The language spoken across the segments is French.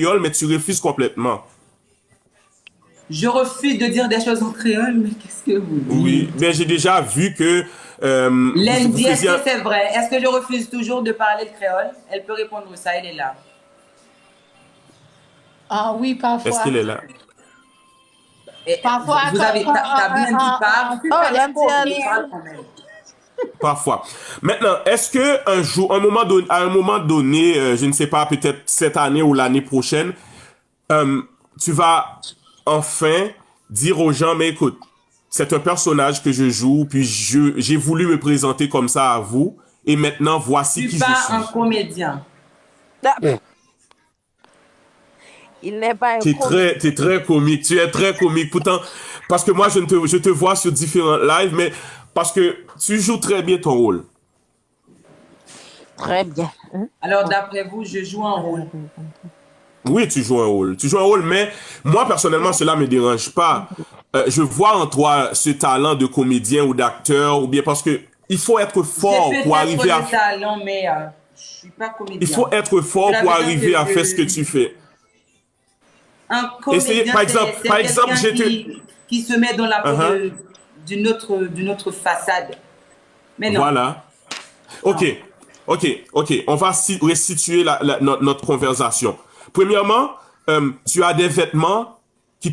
créole, mais tu refuses complètement. Je refuse de dire des choses en créole, mais qu'est-ce que vous Oui, dites? mais j'ai déjà vu que vous Lundi, est-ce faisiez... que c'est vrai? Est-ce que je refuse toujours de parler le créole? Elle peut répondre ça, elle est là. Ah oui, Est-ce parfois. qu'elle est là? Et Parfois, vous avez, t'as bien dit un parfois, Oh, super Lantiel. je parle coquin. quand même. Parfois. Maintenant, est-ce que un jour, à un moment donné, je ne sais pas, peut-être cette année ou l'année prochaine, euh, tu vas enfin dire aux gens, mais écoute, c'est un personnage que je joue, puis j'ai voulu me présenter comme ça à vous, et maintenant Je voici suis qui je pas un suis. comédien. Ah, il n'est pas un comique. T'es très comique, tu es très comique. Pourtant, parce que moi, je te vois sur différents lives, mais parce que tu joues très bien ton rôle. Très bien. Alors, d'après vous, je joue un rôle. Oui, tu joues un rôle. Tu joues un rôle, mais moi, personnellement, cela me dérange pas. Je vois en toi ce talent de comédien ou d'acteur, ou bien parce que il faut être fort J'ai pour peut-être arriver à... le talent, mais je suis pas Il faut comédien. être fort Cela pour veut dire arriver à faire ce que que tu fais. un Essayez, comédien, c'est par exemple, quelqu'un qui se met dans la peau Uh-huh. d'une autre façade. Mais non, Voilà. non. Ok, ok. On va restituer notre conversation. Premièrement, tu as des vêtements qui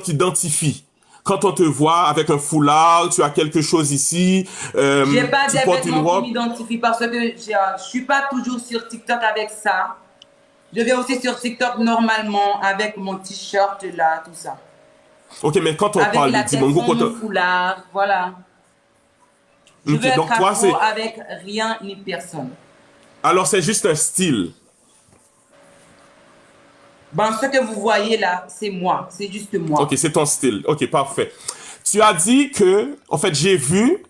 t'identifient. Quand on te voit avec un foulard, tu as quelque chose ici, J'ai pas tu des portes une vêtements qui robe. m'identifient parce que je suis pas toujours sur TikTok avec ça. Je vais aussi sur TikTok normalement avec mon t-shirt là, tout ça. Ok, mais quand on Avec parle de la tête Dimongo, sans mon foulard, voilà. Je veux ok, être donc toi, accro avec rien ni personne. alors c'est juste un style. Ben, ce que vous voyez là, c'est moi. C'est juste Ok, moi. c'est ton style. Ok, parfait. Tu as dit que, en fait, j'ai vu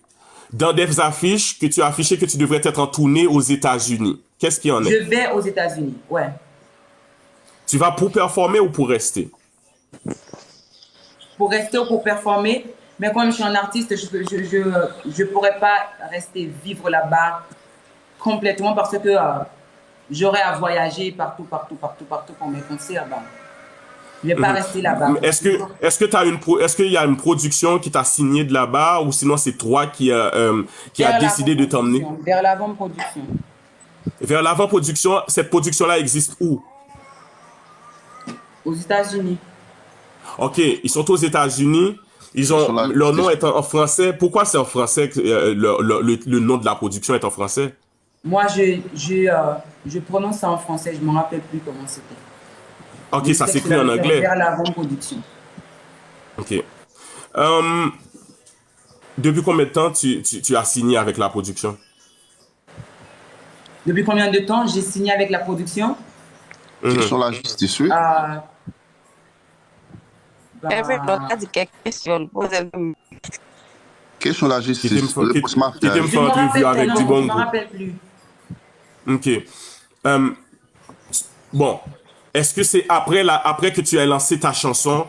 dans des affiches que tu as affiché que tu devrais être en tournée aux États-Unis. Qu'est-ce qu'il y en Je est? vais aux États-Unis, ouais. Tu vas pour performer ou pour rester? Pour rester ou pour performer. Mais comme je suis un artiste, je pourrais pas rester vivre là-bas complètement parce que j'aurais à voyager partout pour mes concerts. Ben, je vais pas rester là-bas. Est-ce qu'il y a une production qui t'a signé de là-bas ou sinon c'est toi qui a Vers décidé de t'emmener l'avant-production. Vers l'avant-production. vers l'avant-production? Cette production-là existe où? Aux États-Unis. Ok, ils sont aux États-Unis. Leur nom est en français. Pourquoi c'est en français que le nom de la production est en français? Moi, je prononce ça en français. Je ne me rappelle plus comment c'était. Ok, Je ça sais que s'écrit en c'est anglais. vers l'avant-production. Ok. Euh, Depuis combien de temps tu as signé avec la production? Depuis combien de temps j'ai signé avec la production? Question la justice, oui. Euh, Every l'autre ben, a dit quelque question. Posez-le. Question la justice. Réponse Qui t'aime mariage. je ne faire me entrevue rappelle plus, avec non, je ne me Dibongo? rappelle plus. Ok. Euh, bon. Est-ce que c'est après que tu as lancé ta chanson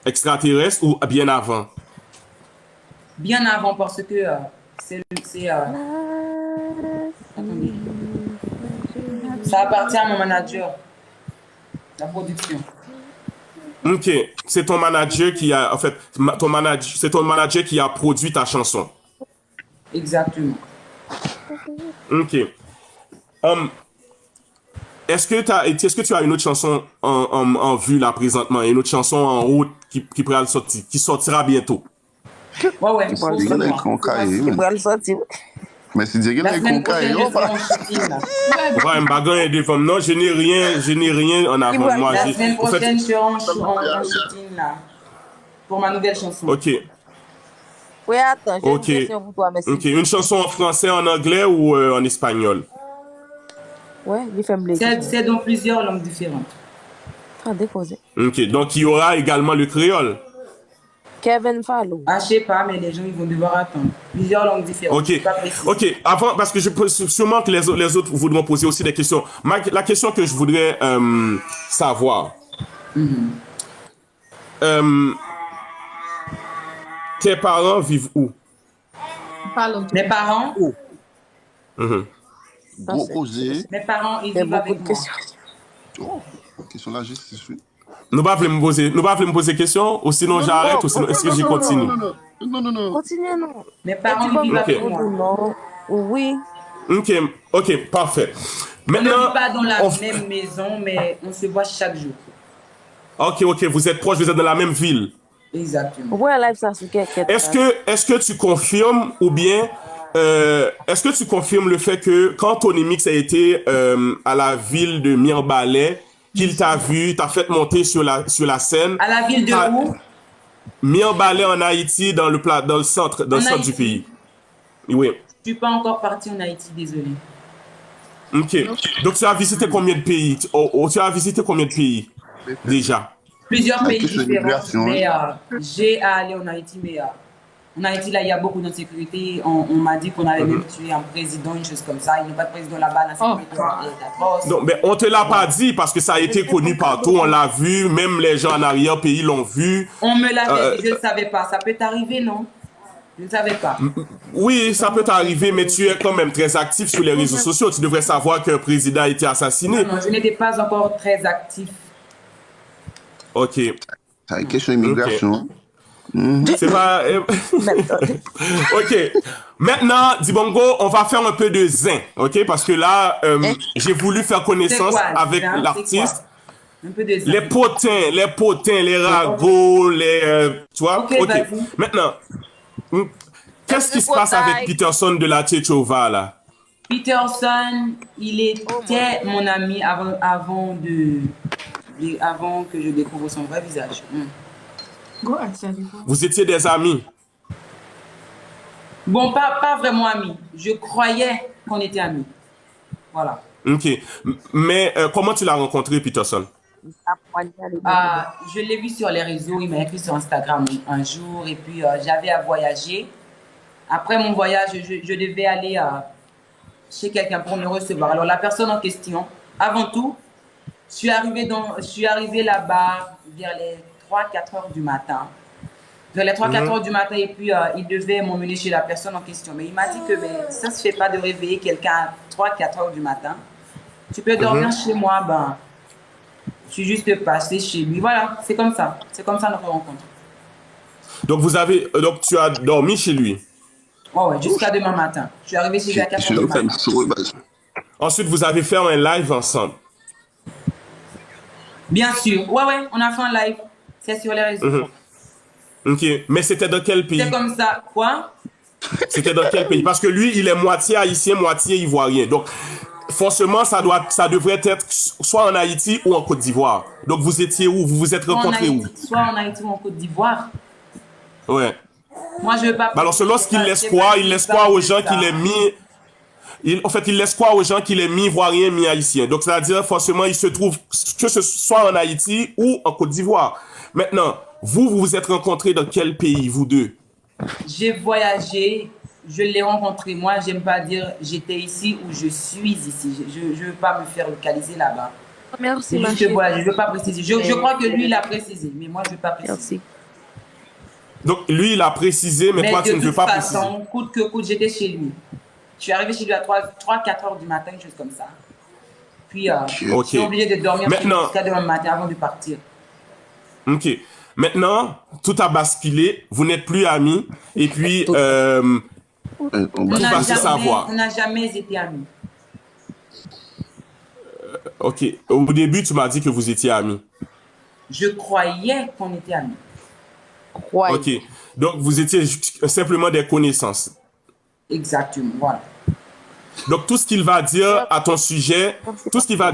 extraterrestre ou bien avant? Bien avant, parce que attendez. Ça appartient à mon manager, la production. Ok. C'est ton manager qui a, en fait, c'est ton manager qui a produit ta chanson. Exactement. Ok. Um, est-ce que tu as une autre chanson en vue là présentement, une autre chanson en route qui sortira bientôt? Ouais, Si pour Dieu ce est mois. con cahier, Il va le sortir. mais si Dieu La est con semaine cahier, prochaine, je serai en shooting, là. Ouais, un bagarre et des femmes. Non, je n'ai rien en avant de moi. La semaine En fait, prochaine, je serai en shooting, là. Pour ma nouvelle chanson. ok, Oui, attends, j'ai une ok, question pour toi, merci. ok. Une chanson en français, en anglais ou en espagnol? Ouais, il fait me l'écrire. C'est dans plusieurs langues différentes. Ah, déposé. Ok, donc il y aura également le créole. Kevin Fallow. Ah, je sais pas, mais les gens, ils vont devoir attendre. Plusieurs langues différentes. Ok, Je peux pas préciser. ok. Avant, parce que je pense sûrement que les autres voudront poser aussi des questions. La question que je voudrais savoir, euh, tes parents vivent où? Parle Mes parents, gros causé. mes parents, ils Il y a vivent beaucoup avec de moi. questions. Oh, question de la justice, oui. Nous pas me poser question, ou sinon j'arrête, ou sinon est-ce que j'y continue? Non. Continue, non. Mes parents vivent avec moi. Non. Oui. Ok, parfait. On ne Maintenant, vit pas dans la même maison, mais on se voit chaque jour. Ok, vous êtes proches, vous êtes dans la même ville. Exactement. Ouais, live ça sur quelqu'un. Est-ce que tu confirmes ou bien est-ce que tu confirmes le fait que quand Tony Mix a été à la ville de Mirbalais, qu'il t'a vu, t'a fait monter sur la scène? À la ville de où? Mirbalais en Haïti, dans le centre du pays. Oui. Je suis pas encore partie en Haïti, désolé. Ok. Donc tu as visité combien de pays? Tu as visité combien de pays déjà? Plusieurs pays différents, mais j'ai à aller en Haïti, mais en Haïti, là, il y a beaucoup d'insécurité. On m'a dit qu'on allait même tuer un président, une chose comme ça. Il n'y a pas de président là-bas, l'insécurité est atroce. Non, mais on te l'a pas dit parce que ça a été connu partout, on l'a vu, même les gens en arrière-pays l'ont vu. On me l'a dit, je ne savais pas. Ça peut t'arriver, non? Je ne savais pas. Oui, ça peut t'arriver, mais tu es quand même très actif sur les réseaux sociaux. Tu devrais savoir qu'un président a été assassiné. Non, je n'étais pas encore très actif. Ok. Ça une question d'immigration. C'est pas... Ok. Maintenant, Dibongo, on va faire un peu de zin, ok? Parce que là, j'ai voulu faire connaissance avec l'artiste. Un peu de zin. Les potins, les ragots, tu vois? Ok. Maintenant, qu'est-ce qui se passe avec Peterson de la Tchétchova, là? Peterson, il était mon ami avant que je découvre son vrai visage. Vous étiez des amis? Bon, pas vraiment amis. Je croyais qu'on était amis. Voilà. Ok. Mais comment tu l'as rencontré, Peterson? Je l'ai vu sur les réseaux. Il m'a écrit sur Instagram un jour. Et puis, j'avais à voyager. Après mon voyage, je devais aller chez quelqu'un pour me recevoir. Alors, la personne en question, avant tout, je suis arrivée là-bas vers les 3-4 heures du matin. Vers les 3-4 heures du matin, et puis il devait m'emmener chez la personne en question. Mais il m'a dit que ça ne se fait pas de réveiller quelqu'un à 3-4 heures du matin. Tu peux dormir chez moi, je suis juste passée chez lui. Voilà, c'est comme ça. C'est comme ça notre rencontre. Donc tu as dormi chez lui? Oh ouais, jusqu'à demain matin. Je suis arrivée chez lui à 4 heures du matin. Ensuite, vous avez fait un live ensemble? Bien sûr. Ouais, on a fait un live. C'est sur les réseaux. Ok, mais c'était dans quel pays? C'est comme ça. Quoi? C'était dans quel pays? Parce que lui, il est moitié haïtien, moitié ivoirien. Donc, forcément, ça devrait être soit en Haïti ou en Côte d'Ivoire. Donc, vous étiez où? Vous vous êtes rencontrés où? Soit en Haïti ou en Côte d'Ivoire. Ouais. Moi, je veux pas... Alors, lorsqu'il laisse quoi? Il laisse quoi aux gens qu'il est mis... En fait, il laisse quoi aux gens qu'il est mi-ivoirien, mi-haïtien. Donc, c'est-à-dire, forcément, il se trouve que ce soit en Haïti ou en Côte d'Ivoire. Maintenant, vous vous êtes rencontrés dans quel pays, vous deux? J'ai voyagé, je l'ai rencontré. Moi, j'aime pas dire j'étais ici ou je suis ici. Je ne veux pas me faire localiser là-bas. Merci, ma chérie. Je ne veux pas préciser. Je crois que lui, il a précisé, mais moi, je ne veux pas préciser. Merci. Donc, lui, il a précisé, mais toi, tu ne veux pas préciser. De toute façon, coûte que coûte, j'étais chez lui. Je suis arrivée chez lui à 3-4 heures du matin, une chose comme ça. Puis, je suis obligée de dormir jusqu'à demain matin avant de partir. Ok. Maintenant, tout a basculé, vous n'êtes plus amis, et puis, on n'a jamais été amis. Ok. Au début, tu m'as dit que vous étiez amis. Je croyais qu'on était amis. Ok. Donc, vous étiez simplement des connaissances. Exactement, voilà. Donc, tout ce qu'il va dire à ton sujet, va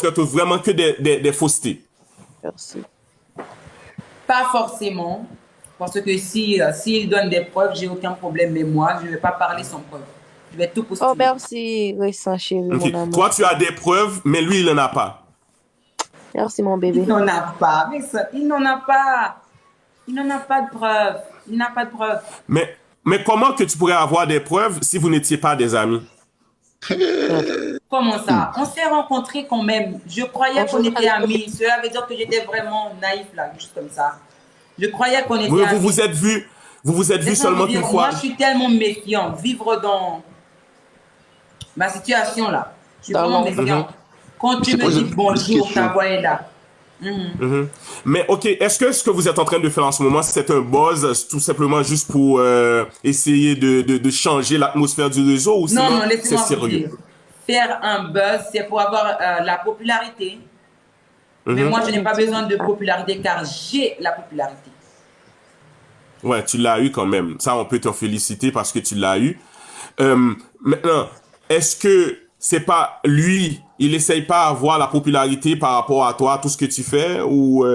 être vraiment que des faussetés. Merci. Pas forcément, parce que s'il donne des preuves, j'ai aucun problème. Mais moi, je ne vais pas parler sans preuve. Je vais tout postuler. Oh, merci, récent chéri, okay. mon amour. Toi, tu as des preuves, mais lui, il n'en a pas. Merci, mon bébé. Il n'en a pas. Mais ça, il n'en a pas. Il n'en a pas de preuves. Il n'a pas de preuves. Mais comment que tu pourrais avoir des preuves si vous n'étiez pas des amis? Comment ça? On s'est rencontrés quand même. Je croyais qu'on était amis. Cela veut dire que j'étais vraiment naïf là, juste comme ça. Je croyais qu'on était amis. Vous vous êtes vus seulement qu'une fois? Moi, je suis tellement méfiant. Vivre dans ma situation là. Je suis vraiment méfiant. Quand tu C'est me pas dis une bonjour, question. ta voix est là. Mhm. Mais ok, est-ce que ce que vous êtes en train de faire en ce moment, c'est un buzz tout simplement juste pour essayer de changer l'atmosphère du réseau ou Non, sinon non, c'est laissez-moi vous sérieux? dire. Faire un buzz, c'est pour avoir la popularité. Mais Mhm. moi, je n'ai pas besoin de popularité car j'ai la popularité. Ouais, tu l'as eu quand même. Ça, on peut t'en féliciter parce que tu l'as eu. Maintenant, est-ce que c'est pas lui, il essaye pas d'avoir la popularité par rapport à toi, tout ce que tu fais ou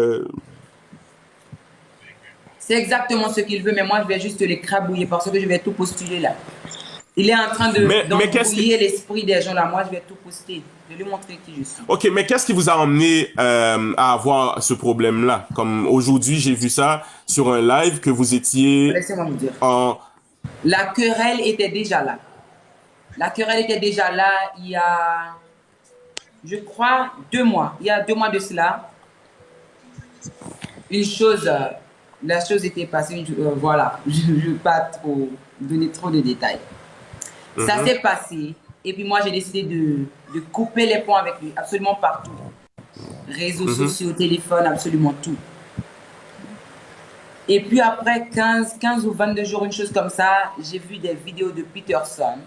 C'est exactement ce qu'il veut, mais moi, je vais juste l'écrabouiller parce que je vais tout postuler là. Il est en train mais qu'est-ce que d'embrouiller l'esprit des gens là. Moi, je vais tout poster. Je vais lui montrer qui je suis. Ok, mais qu'est-ce qui vous a amené à avoir ce problème-là? Comme aujourd'hui, j'ai vu ça sur un live que vous étiez Laissez-moi vous dire. en... La querelle était déjà là. La querelle était déjà là il y a, je crois, 2 mois. Il y a 2 mois de cela, une chose, la chose était passée, voilà, je ne veux pas trop donner trop de détails. Ça s'est passé, et puis moi j'ai décidé de couper les ponts avec lui, absolument partout. Réseaux sociaux, téléphone, absolument tout. Et puis après 15 ou 22 jours, une chose comme ça, j'ai vu des vidéos de Peterson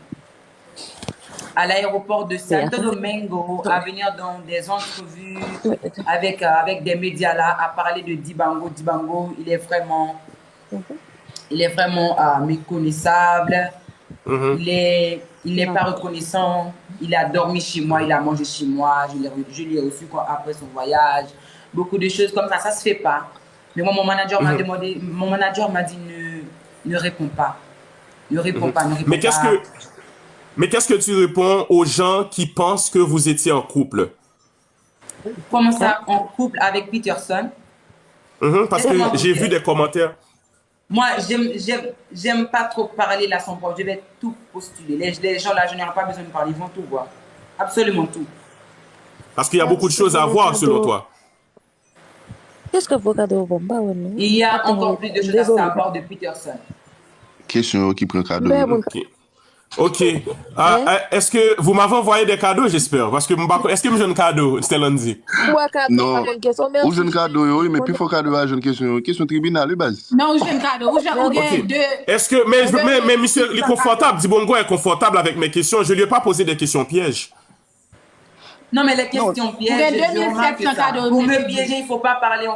à l'aéroport de Santo Domingo à venir dans des entrevues avec des médias là, à parler de Dibango. Dibango, il est vraiment méconnaissable. Il n'est pas reconnaissant. Il a dormi chez moi, il a mangé chez moi. Je l'ai reçu après son voyage. Beaucoup de choses comme ça se fait pas. Mais moi, mon manager m'a demandé, mon manager m'a dit ne réponds pas. Ne réponds pas, ne réponds pas. Mais qu'est-ce que tu réponds aux gens qui pensent que vous étiez en couple? Comment ça, en couple avec Peterson? Parce que j'ai vu des commentaires. Moi, j'aime pas trop parler là sans problème. Je vais tout postuler. Les gens là, je n'aurai pas besoin de parler. Ils vont tout voir. Absolument tout. Parce qu'il y a beaucoup de choses à voir selon toi. Qu'est-ce que vous regardez au bomba ou non? Il y a encore plus de choses à savoir de Peterson. Question qui prend cadeau. Ok. Est-ce que vous m'avez envoyé des cadeaux, j'espère? Parce que est-ce que j'ai un cadeau, Stellanzi? Non. Ou jeune cadeau, oui, mais puis il faut cadeau à jeune question tribunal, de base. Non, j'aime cadeau. Ok. Est-ce que, mais monsieur, il est confortable. Dibongo est confortable avec mes questions. Je lui ai pas posé des questions pièges. Non, mais les questions pièges, je remarque ça. cadeaux. Pour me piéger, il ne faut pas parler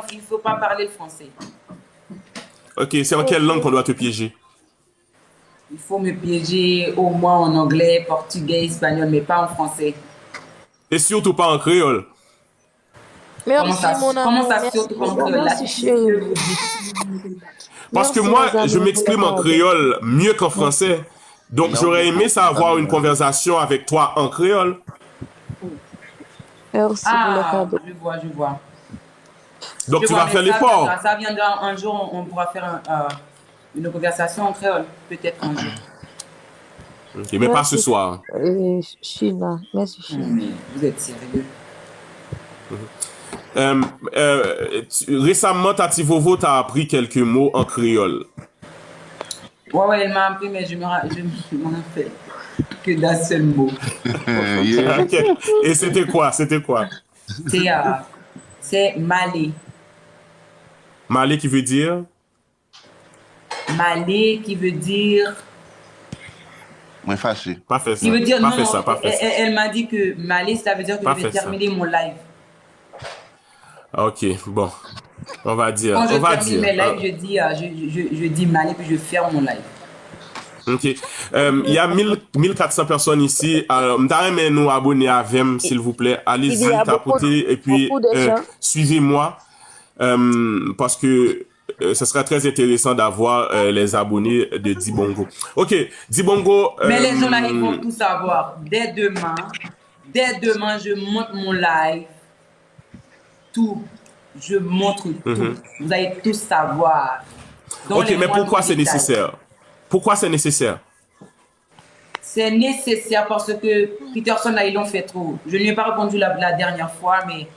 le français. Ok, c'est en quelle langue qu'on doit te piéger? Il faut me piéger au moins en anglais, portugais, espagnol, mais pas en français. Et surtout pas en créole. Comment ça, surtout en créole? Merci, chérie. Parce que moi, je m'exprime en créole mieux qu'en français. Donc, j'aurais aimé ça avoir une conversation avec toi en créole. Merci pour le cadeau. Je vois. Donc, tu vas faire l'effort. Ça viendra un jour, on pourra faire une conversation en créole, peut-être un jour. Ok, mais pas ce soir. China, merci China. Mais vous êtes sérieux? Récemment, Tati Vovo t'a appris quelques mots en créole. Ouais, elle m'a appris, mais je m'en rappelle que d'un seul mot. Okay. Et c'était quoi? C'est Malé. Malé qui veut dire? Malé qui veut dire... Moins fâché. Pas fait ça. Qui veut dire, pas non, fait ça, pas fait ça. Elle m'a dit que Malé, ça veut dire que je vais terminer mon live. Ok, bon. On va dire. Quand je termine mes lives, je dis Malé, puis je ferme mon live. Ok. Il y a 1400 personnes ici. Alors, m'aimer nous abonner à VEM, s'il vous plaît. Allez-y, tapotez et puis suivez-moi. Parce que ce sera très intéressant d'avoir les abonnés de Dibongo. Ok, Dibongo. Mais les gens là, ils vont tout savoir. Dès demain, je monte mon live. Tout. Je montre tout. Vous allez tout savoir. Ok, mais pourquoi c'est nécessaire? Pourquoi c'est nécessaire? C'est nécessaire parce que Peterson, là, ils l'ont fait trop. Je ne lui ai pas répondu la dernière fois, mais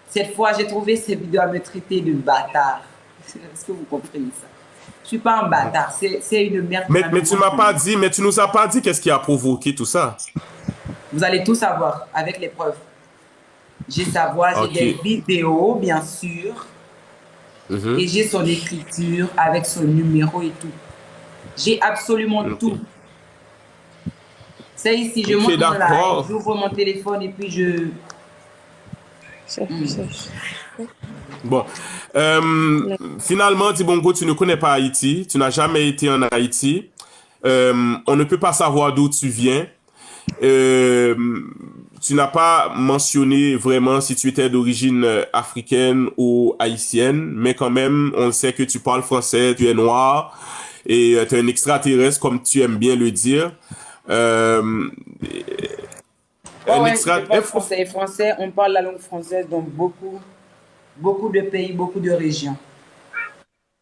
cette fois, j'ai trouvé ces vidéos à me traiter de bâtard. Est-ce que vous comprenez ça? Je ne suis pas un bâtard, c'est une merde. Mais tu nous as pas dit qu'est-ce qui a provoqué tout ça. Vous allez tout savoir avec les preuves. J'ai sa voix, j'ai Ok. des vidéos, bien sûr. Mhm. Et j'ai son écriture avec son numéro et tout. J'ai absolument Ok. tout. C'est ici, je Ok, monte mon live, d'accord. j'ouvre mon téléphone et puis je... Chef, chef. Bon. Finalement, Dibongo, tu ne connais pas Haïti. Tu n'as jamais été en Haïti. On ne peut pas savoir d'où tu viens. Euh, Tu n'as pas mentionné vraiment si tu étais d'origine africaine ou haïtienne, mais quand même, on sait que tu parles français, tu es noir et tu es un extraterrestre, comme tu aimes bien le dire. Euh, un Ouais, extra... je parle français et français. On parle la langue française dans beaucoup de pays, beaucoup de régions.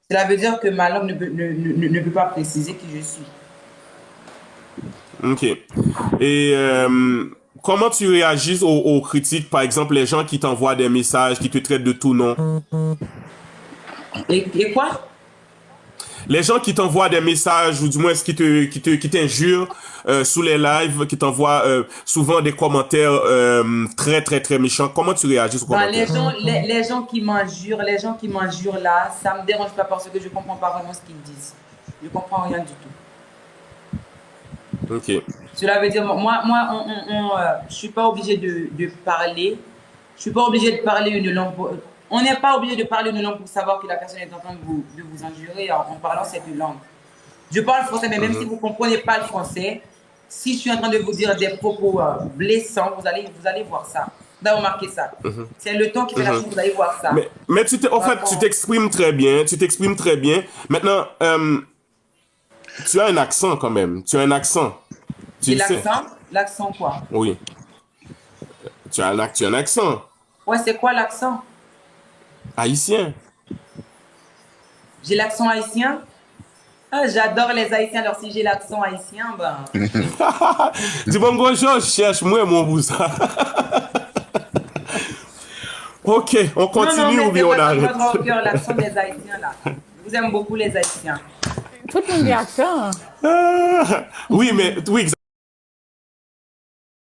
Cela veut dire que ma langue ne peut pas préciser qui je suis. Ok. Et comment tu réagis aux critiques, par exemple, les gens qui t'envoient des messages, qui te traitent de tout nom? Et quoi? Les gens qui t'envoient des messages, ou du moins qui t'injurent sous les lives, qui t'envoient souvent des commentaires très, très, très méchants, comment tu réagis aux Ben, commentaires? les gens qui m'injurent, là, ça me dérange pas parce que je comprends pas vraiment ce qu'ils disent. Je comprends rien du tout. Ok. Cela veut dire, je suis pas obligé de parler. Je suis pas obligé de parler une langue. On n'est pas obligé de parler une langue pour savoir que la personne est en train de vous injurer en parlant cette langue. Je parle français, mais même si vous ne comprenez pas le français, si je suis en train de vous dire des propos blessants, vous allez voir ça. Vous avez remarqué ça. C'est le temps qui fait la chose, vous allez voir ça. Mais en fait, tu t'exprimes très bien, tu t'exprimes très bien. Maintenant, tu as un accent quand même, tu as un accent. Tu J'ai le sais. l'accent. L'accent quoi? Oui. Tu as un accent Ouais, c'est quoi l'accent? haïtien. J'ai l'accent haïtien? Ah, j'adore les Haïtiens, alors si j'ai l'accent haïtien, ben... Dis bon, je cherche moi mon bousa. Ok, on continue mais ou bien on arrête? c'est votre cœur, l'accent des Haïtiens, là. Je vous aime beaucoup, les Haïtiens. Tout le monde dit accent. Oui, mais oui,